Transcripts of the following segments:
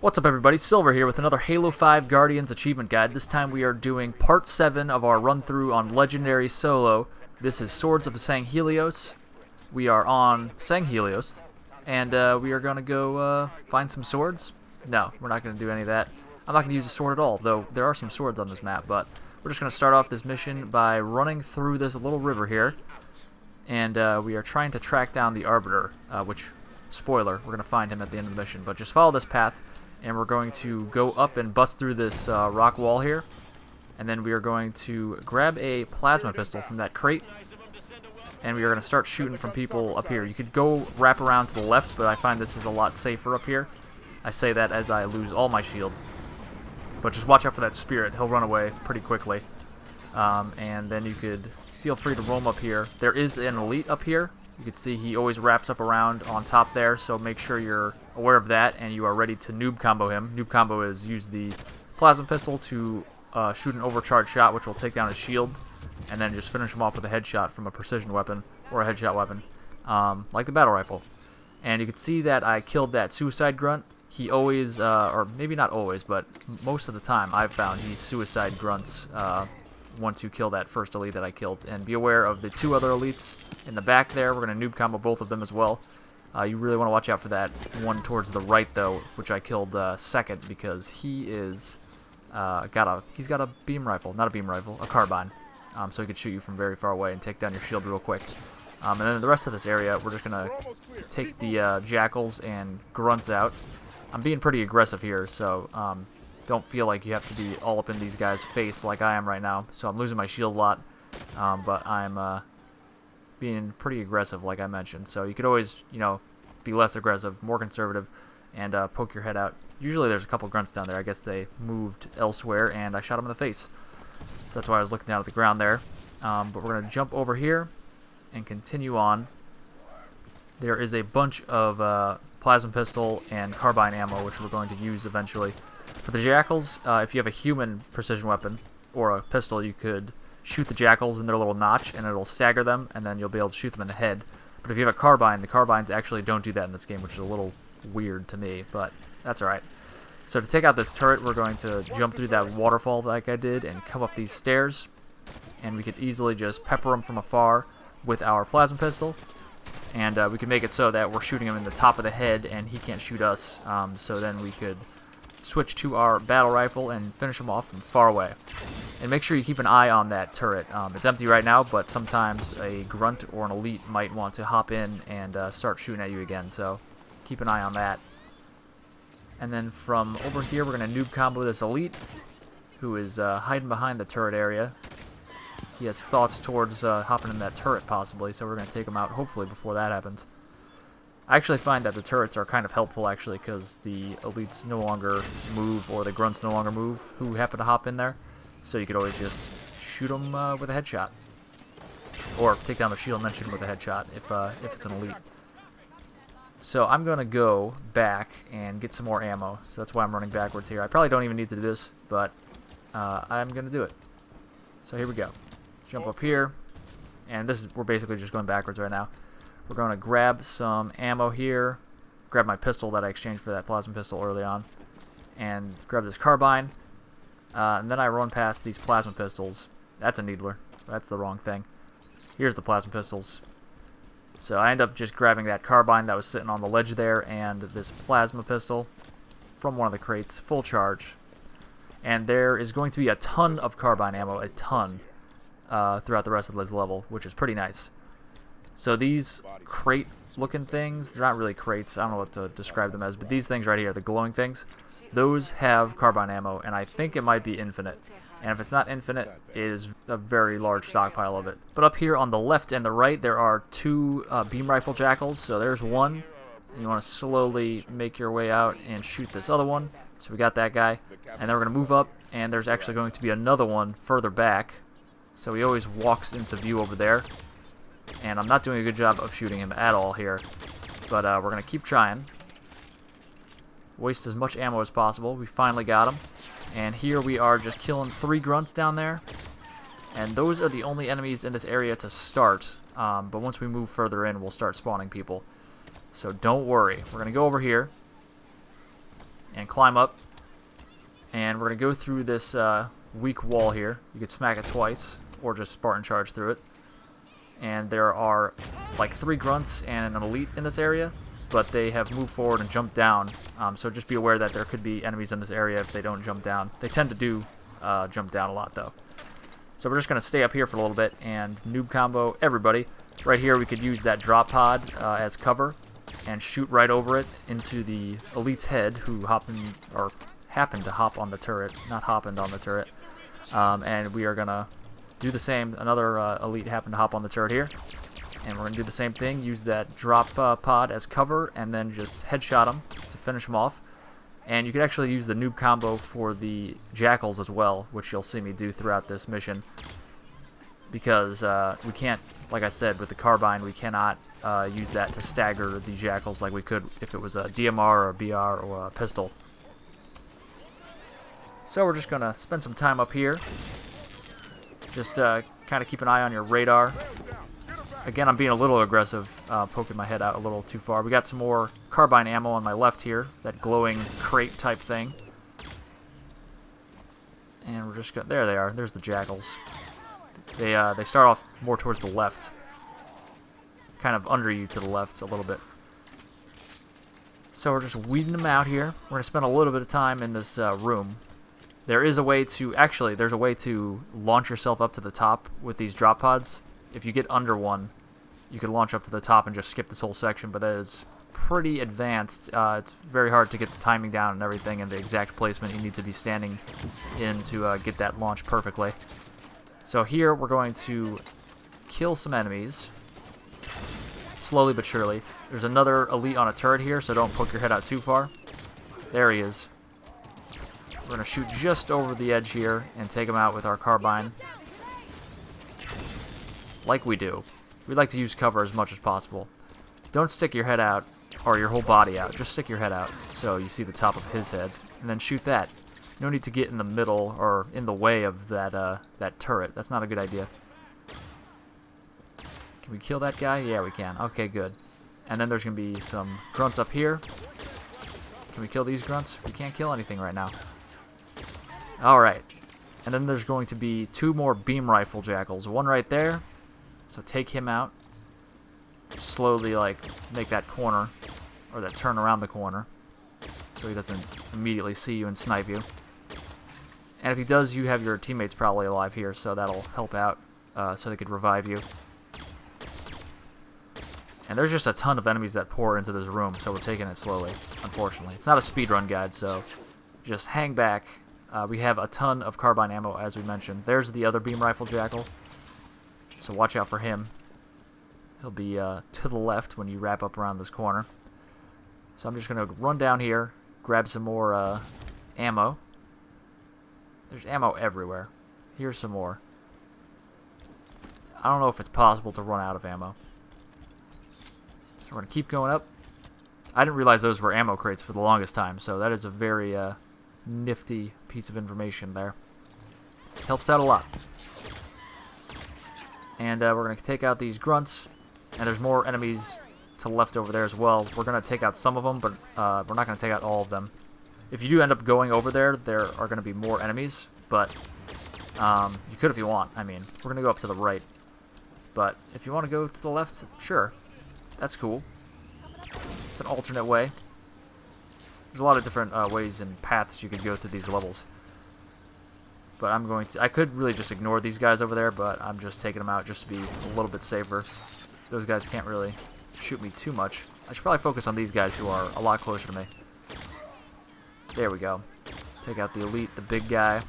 What's up everybody, Silver here with another Halo 5 Guardians Achievement Guide. This time we are doing Part 7 of our run-through on Legendary Solo. This is Swords of Sanghelios. We are on Sanghelios, and we are going to go find some swords. No, we're not going to do any of that. I'm not going to use a sword at all, though there are some swords on this map, but we're just going to start off this mission by running through this little river here. And we are trying to track down the Arbiter, which, spoiler, we're going to find him at the end of the mission. But just follow this path. And we're going to go up and bust through this rock wall here. And then we are going to grab a plasma pistol from that crate. And we are going to start shooting from people up here. You could go wrap around to the left, but I find this is a lot safer up here. I say that as I lose all my shield. But just watch out for that spirit. He'll run away pretty quickly. And then you could feel free to roam up here. There is an elite up here. You can see he always wraps up around on top there, so make sure you're aware of that and you are ready to noob combo him. Noob combo is use the plasma pistol to shoot an overcharged shot, which will take down his shield, and then just finish him off with a headshot from a precision weapon or a headshot weapon, like the battle rifle. And you can see that I killed that suicide grunt. He always, or maybe not always, but most of the time I've found he suicide grunts once you kill that first elite that I killed. And be aware of the two other elites in the back there. We're going to noob combo both of them as well. You really want to watch out for that one towards the right, though, which I killed second, because he is he's got a beam rifle, not a beam rifle, a carbine, so he could shoot you from very far away and take down your shield real quick. And then the rest of this area, we're just going to take the jackals and grunts out. I'm being pretty aggressive here, so don't feel like you have to be all up in these guys' face like I am right now. So I'm losing my shield a lot, but I'm being pretty aggressive, like I mentioned. So you could always, you know, be less aggressive, more conservative, and poke your head out. Usually there's a couple grunts down there. I guess they moved elsewhere, and I shot them in the face. So that's why I was looking down at the ground there. But we're going to jump over here and continue on. There is a bunch of plasma pistol and carbine ammo, which we're going to use eventually. For the jackals, if you have a human precision weapon or a pistol, you could shoot the jackals in their little notch and it'll stagger them, and then you'll be able to shoot them in the head. But if you have a carbine, the carbines actually don't do that in this game, which is a little weird to me, but that's alright. So to take out this turret, we're going to jump through that waterfall like I did and come up these stairs, and we could easily just pepper them from afar with our plasma pistol. And we can make it so that we're shooting him in the top of the head and he can't shoot us, so then we could switch to our battle rifle and finish him off from far away. And make sure you keep an eye on that turret. It's empty right now, but sometimes a grunt or an elite might want to hop in and start shooting at you again, so keep an eye on that. And then from over here, we're going to noob combo this elite, who is hiding behind the turret area. He has thoughts towards hopping in that turret, possibly, so we're going to take him out, hopefully, before that happens. I actually find that the turrets are kind of helpful, actually, because the elites no longer move, or the grunts no longer move, who happen to hop in there. So you could always just shoot them with a headshot. Or take down the shield and then shoot them with a headshot, if it's an elite. So I'm going to go back and get some more ammo, so that's why I'm running backwards here. I probably don't even need to do this, but I'm going to do it. So here we go. Jump up here, and we're basically just going backwards right now. We're going to grab some ammo here, grab my pistol that I exchanged for that plasma pistol early on, and grab this carbine, and then I run past these plasma pistols. That's a needler. That's the wrong thing. Here's the plasma pistols. So I end up just grabbing that carbine that was sitting on the ledge there, and this plasma pistol from one of the crates, full charge. And there is going to be a ton of carbine ammo, a ton, throughout the rest of this level, which is pretty nice. So these crate-looking things, they're not really crates, I don't know what to describe them as, but these things right here, the glowing things, those have carbine ammo, and I think it might be infinite. And if it's not infinite, it is a very large stockpile of it. But up here on the left and the right, there are two beam rifle jackals, so there's one. And you want to slowly make your way out and shoot this other one. So we got that guy. And then we're going to move up, and there's actually going to be another one further back. So he always walks into view over there. And I'm not doing a good job of shooting him at all here. But we're going to keep trying. Waste as much ammo as possible. We finally got him. And here we are just killing 3 grunts down there. And those are the only enemies in this area to start. But once we move further in, we'll start spawning people. So don't worry. We're going to go over here. and climb up. And we're going to go through this weak wall here. You could smack it twice, or just Spartan charge through it. And there are like 3 grunts and an elite in this area, but they have moved forward and jumped down. So just be aware that there could be enemies in this area if they don't jump down. They tend to do jump down a lot, though. So we're just going to stay up here for a little bit and noob combo everybody. Right here we could use that drop pod as cover and shoot right over it into the elite's head, who happened to hop on the turret. Not happened on the turret. And we are going to do the same. Another elite happened to hop on the turret here. And we're going to do the same thing. Use that drop pod as cover and then just headshot them to finish them off. And you could actually use the noob combo for the jackals as well, which you'll see me do throughout this mission. Because we can't, like I said, with the carbine, we cannot use that to stagger the jackals like we could if it was a DMR or a BR or a pistol. So we're just going to spend some time up here. Just kind of keep an eye on your radar. Again, I'm being a little aggressive, poking my head out a little too far. We got some more carbine ammo on my left here, that glowing crate type thing. And we're just there they are. There's the jackals. They start off more towards the left, kind of under you to the left a little bit. So we're just weeding them out here. We're gonna spend a little bit of time in this room. There is a way to there's a way to launch yourself up to the top with these drop pods. If you get under one, you can launch up to the top and just skip this whole section, but that is pretty advanced. It's very hard to get the timing down and everything and the exact placement you need to be standing in to get that launch perfectly. So here we're going to kill some enemies, slowly but surely. There's another elite on a turret here, so don't poke your head out too far. There he is. We're going to shoot just over the edge here and take him out with our carbine. Like we do. We like to use cover as much as possible. Don't stick your head out, or your whole body out. Just stick your head out so you see the top of his head, and then shoot that. No need to get in the middle or in the way of that turret. That's not a good idea. Can we kill that guy? Yeah, we can. Okay, good. And then there's going to be some grunts up here. Can we kill these grunts? We can't kill anything right now. Alright. And then there's going to be 2 more beam rifle jackals. One right there. So take him out. Slowly, like, make that corner, or that turn around the corner, so he doesn't immediately see you and snipe you. And if he does, you have your teammates probably alive here, so that'll help out, so they could revive you. And there's just a ton of enemies that pour into this room, so we're taking it slowly, unfortunately. It's not a speedrun guide, so just hang back. We have a ton of carbine ammo, as we mentioned. There's the other beam rifle jackal, so watch out for him. He'll be to the left when you wrap up around this corner. So I'm just going to run down here, grab some more ammo. There's ammo everywhere. Here's some more. I don't know if it's possible to run out of ammo. So we're going to keep going up. I didn't realize those were ammo crates for the longest time, so that is a very nifty piece of information there. Helps out a lot. And we're going to take out these grunts. And there's more enemies to the left over there as well. We're going to take out some of them, but we're not going to take out all of them. If you do end up going over there, there are going to be more enemies, but you could if you want. I mean, we're going to go up to the right. But if you want to go to the left, sure. That's cool. It's an alternate way. There's a lot of different ways and paths you could go through these levels. But I could really just ignore these guys over there, but I'm just taking them out just to be a little bit safer. Those guys can't really shoot me too much. I should probably focus on these guys who are a lot closer to me. There we go. Take out the elite, the big guy.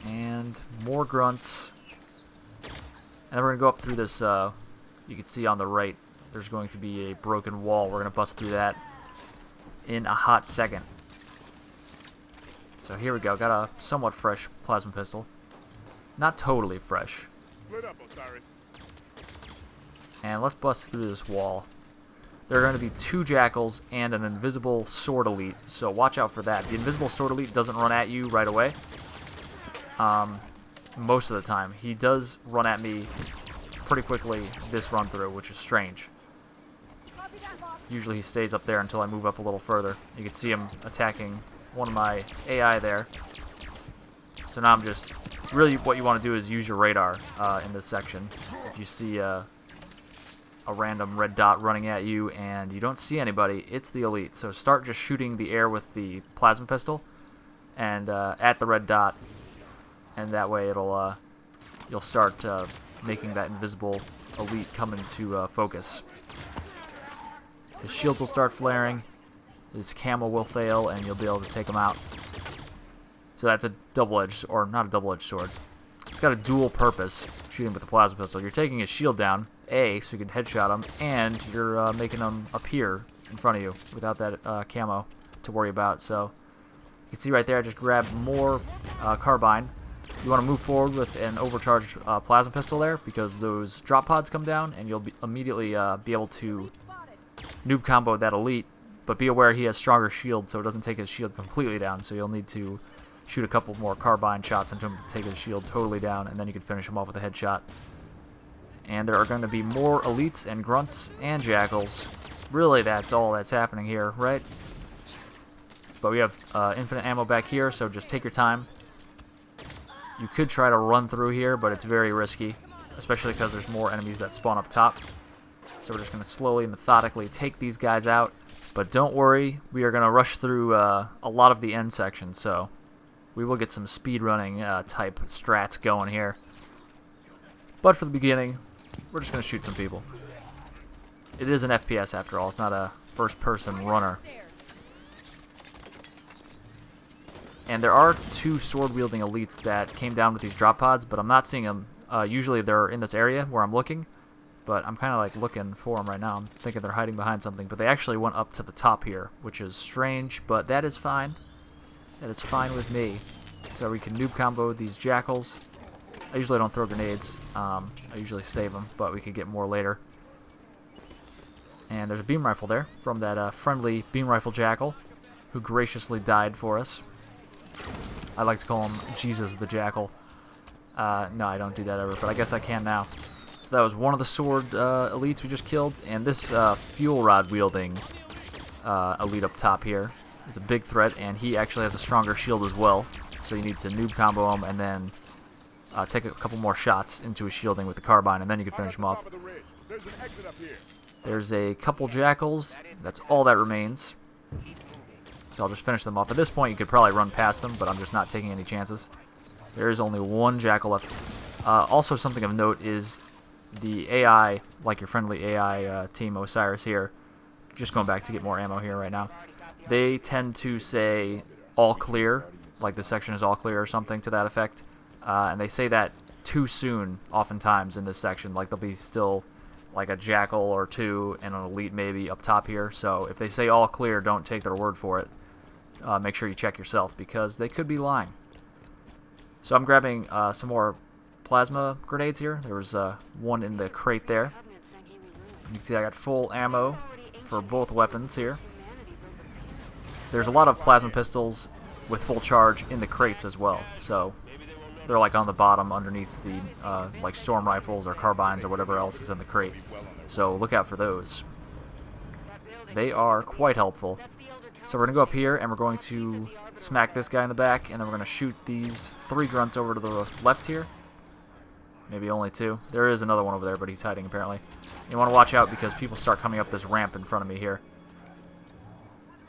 And more grunts. And then we're going to go up through this, you can see on the right, there's going to be a broken wall. We're going to bust through that in a hot second. So here we go. Got a somewhat fresh plasma pistol. Not totally fresh. Split up, Osiris. And let's bust through this wall. There are going to be 2 jackals and an invisible sword elite, so watch out for that. The invisible sword elite doesn't run at you right away. Most of the time. He does run at me pretty quickly this run through, which is strange. Usually he stays up there until I move up a little further. You can see him attacking one of my AI there. So now I'm just... Really what you want to do is use your radar in this section. If you see a random red dot running at you and you don't see anybody, it's the elite. So start just shooting the air with the plasma pistol and at the red dot, and that way it'll you'll start making that invisible elite come into focus. His shields will start flaring, his camo will fail, and you'll be able to take him out. So that's a double-edged, or not a double-edged sword. It's got a dual purpose, shooting with the plasma pistol. You're taking his shield down, A, so you can headshot him, and you're making him appear in front of you without that camo to worry about. So you can see right there, I just grabbed more carbine. You want to move forward with an overcharged plasma pistol there, because those drop pods come down, and you'll immediately be able to noob combo that elite. But be aware he has stronger shield, so it doesn't take his shield completely down, so you'll need to shoot a couple more carbine shots into him to take his shield totally down, and then you can finish him off with a headshot. And there are going to be more elites and grunts and jackals. Really, that's all that's happening here, right? But we have infinite ammo back here, so just take your time. You could try to run through here, but it's very risky, especially because there's more enemies that spawn up top. So we're just going to slowly, methodically take these guys out. But don't worry, we are going to rush through a lot of the end section, so we will get some speedrunning type strats going here. But for the beginning, we're just going to shoot some people. It is an FPS after all, it's not a first-person runner. And there are two sword-wielding elites that came down with these drop pods, but I'm not seeing them. Usually they're in this area where I'm looking, but I'm kind of like looking for them right now. I'm thinking they're hiding behind something, but they actually went up to the top here, which is strange, but that is fine. That is fine with me. So we can noob combo these jackals. I usually don't throw grenades. I usually save them, but we could get more later. And there's a beam rifle there from that friendly beam rifle jackal who graciously died for us. I like to call him Jesus the Jackal. No, I don't do that ever, but I guess I can now. So that was one of the sword elites we just killed, and this fuel rod wielding elite up top here is a big threat, and he actually has a stronger shield as well. So you need to noob combo him and then take a couple more shots into his shielding with the carbine, and then you can finish him off. There's a couple jackals. That's all that remains. So I'll just finish them off. At this point, you could probably run past them, but I'm just not taking any chances. There is only one jackal left. Also, something of note is the AI, like your friendly AI team Osiris here, just going back to get more ammo here right now, they tend to say all clear, like the section is all clear or something to that effect. And they say that too soon oftentimes in this section. Like there'll be still like a jackal or two and an elite maybe up top here. So if they say all clear, don't take their word for it. Make sure you check yourself because they could be lying. So I'm grabbing some more plasma grenades here. There was one in the crate there. You can see I got full ammo for both weapons here. There's a lot of plasma pistols with full charge in the crates as well. So they're like on the bottom underneath the like storm rifles or carbines or whatever else is in the crate. So look out for those. They are quite helpful. So we're going to go up here and we're going to smack this guy in the back, and then we're going to shoot these 3 grunts over to the left here. Maybe only 2. There is another one over there, but he's hiding apparently. You want to watch out because people start coming up this ramp in front of me here.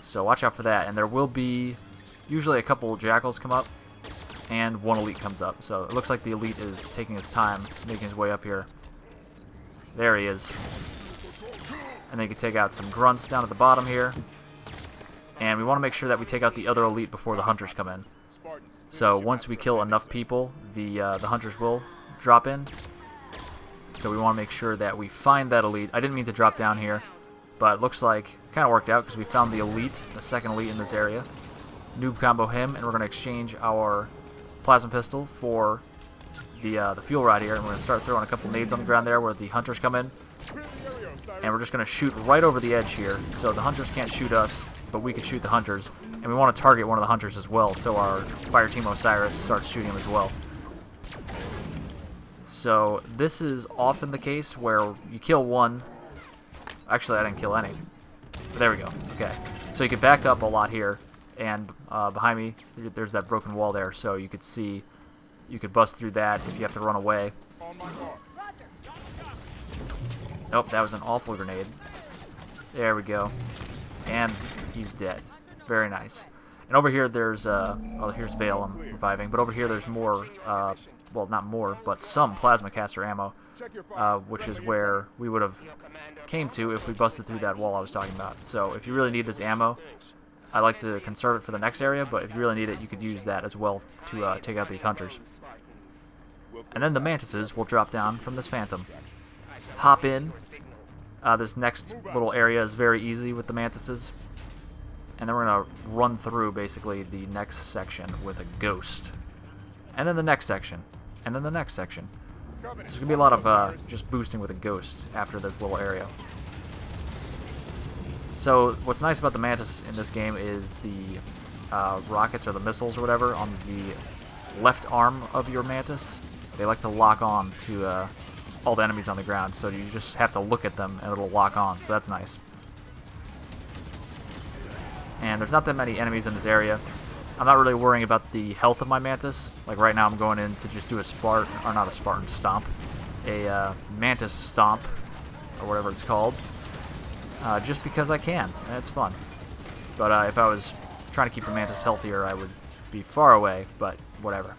So watch out for that, and there will be usually a couple jackals come up and one elite comes up. So it looks like the elite is taking his time making his way up here. There he is. And then you can take out some grunts down at the bottom here. And we want to make sure that we take out the other elite before the hunters come in. So once we kill enough people, the hunters will drop in. So we want to make sure that we find that elite. I didn't mean to drop down here, but it looks like it kind of worked out because we found the elite, the second elite in this area. Noob combo him, and we're going to exchange our plasma pistol for the fuel rod here. And we're going to start throwing a couple nades on the ground there where the hunters come in. And we're just going to shoot right over the edge here. So the hunters can't shoot us, but we can shoot the hunters. And we want to target one of the hunters as well, so our fire team Osiris starts shooting him as well. So this is often the case where you kill one, Actually, I didn't kill any. But there we go. Okay. So you could back up a lot here, and behind me, there's that broken wall there, so you could see, you could bust through that if you have to run away. Nope, that was an awful grenade. There we go. And he's dead. Very nice. And over here there's, oh, here's Vale, I'm reviving, but over here there's more, well, not more, but some plasma caster ammo, which is where we would have came to if we busted through that wall I was talking about. So if you really need this ammo, I like to conserve it for the next area, but if you really need it, you could use that as well to take out these hunters. And then the Mantises will drop down from this Phantom. Hop in. This next little area is very easy with the Mantises. And then we're going to run through, basically, the next section with a Ghost. And then the next section. And then the next section. So there's going to be a lot of just boosting with a Ghost after this little area. So what's nice about the Mantis in this game is the rockets or the missiles or whatever on the left arm of your Mantis. They like to lock on to all the enemies on the ground, so you just have to look at them and it'll lock on, so that's nice. And there's not that many enemies in this area. I'm not really worrying about the health of my Mantis. Like right now I'm going in to just do a Spartan, or not a Spartan stomp, a Mantis stomp, or whatever it's called, just because I can, and it's fun. But if I was trying to keep the Mantis healthier, I would be far away, but whatever.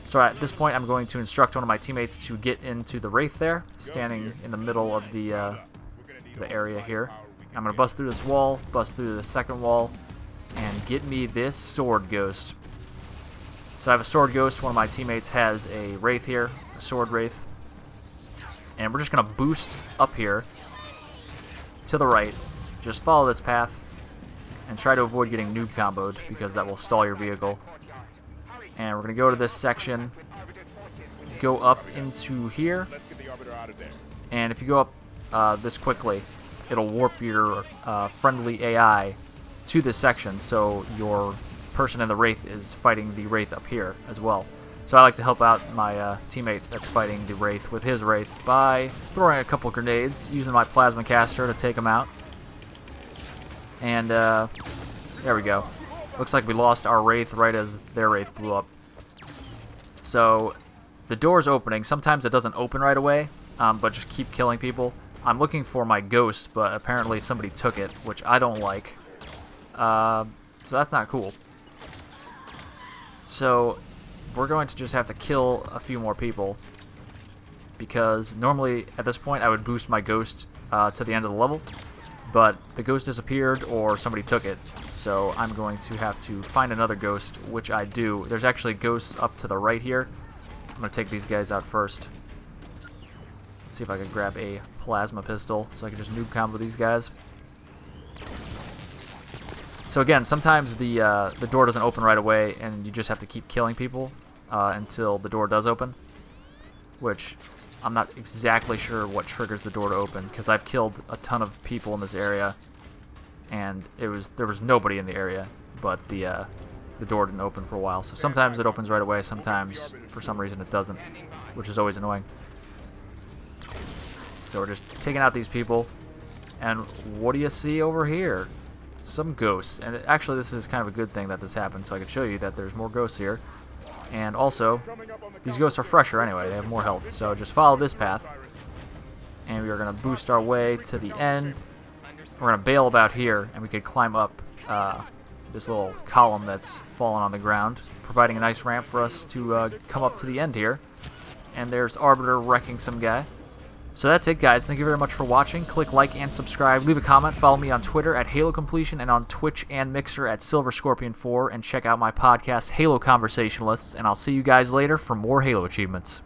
So at this point, I'm going to instruct one of my teammates to get into the Wraith there, standing in the middle of the area here. I'm going to bust through this wall, bust through the second wall, and get me this Sword Ghost. So I have a Sword Ghost, one of my teammates has a Wraith here, a Sword Wraith. And we're just going to boost up here to the right, just follow this path, and try to avoid getting noob comboed, because that will stall your vehicle. And we're going to go to this section, go up into here, and if you go up this quickly, it'll warp your friendly AI to this section, so your person in the Wraith is fighting the Wraith up here as well. So I like to help out my teammate that's fighting the Wraith with his Wraith by throwing a couple grenades, using my plasma caster to take him out. And there we go. Looks like we lost our Wraith right as their Wraith blew up. So the door's opening. Sometimes it doesn't open right away, but just keep killing people. I'm looking for my Ghost, but apparently somebody took it, which I don't like. So that's not cool. So we're going to just have to kill a few more people, because normally at this point I would boost my Ghost to the end of the level, but the Ghost disappeared or somebody took it. So I'm going to have to find another Ghost, which I do. There's actually ghosts up to the right here. I'm going to take these guys out first. Let's see if I can grab a plasma pistol so I can just noob combo these guys. So again, sometimes the door doesn't open right away, and you just have to keep killing people until the door does open, which I'm not exactly sure what triggers the door to open, because I've killed a ton of people in this area, and there was nobody in the area, but the door didn't open for a while. So sometimes it opens right away, sometimes for some reason it doesn't, which is always annoying. So we're just taking out these people, and what do you see over here? Some ghosts. And actually this is kind of a good thing that this happened, so I can show you that there's more ghosts here. And also, these ghosts are fresher anyway, they have more health. So just follow this path, and we are going to boost our way to the end. We're going to bail about here, and we could climb up this little column that's fallen on the ground, providing a nice ramp for us to come up to the end here. And there's Arbiter wrecking some guy. So that's it, guys. Thank you very much for watching. Click like and subscribe. Leave a comment. Follow me on Twitter at HaloCompletion and on Twitch and Mixer at SilverScorpion4. And check out my podcast, Halo Conversationalists. And I'll see you guys later for more Halo achievements.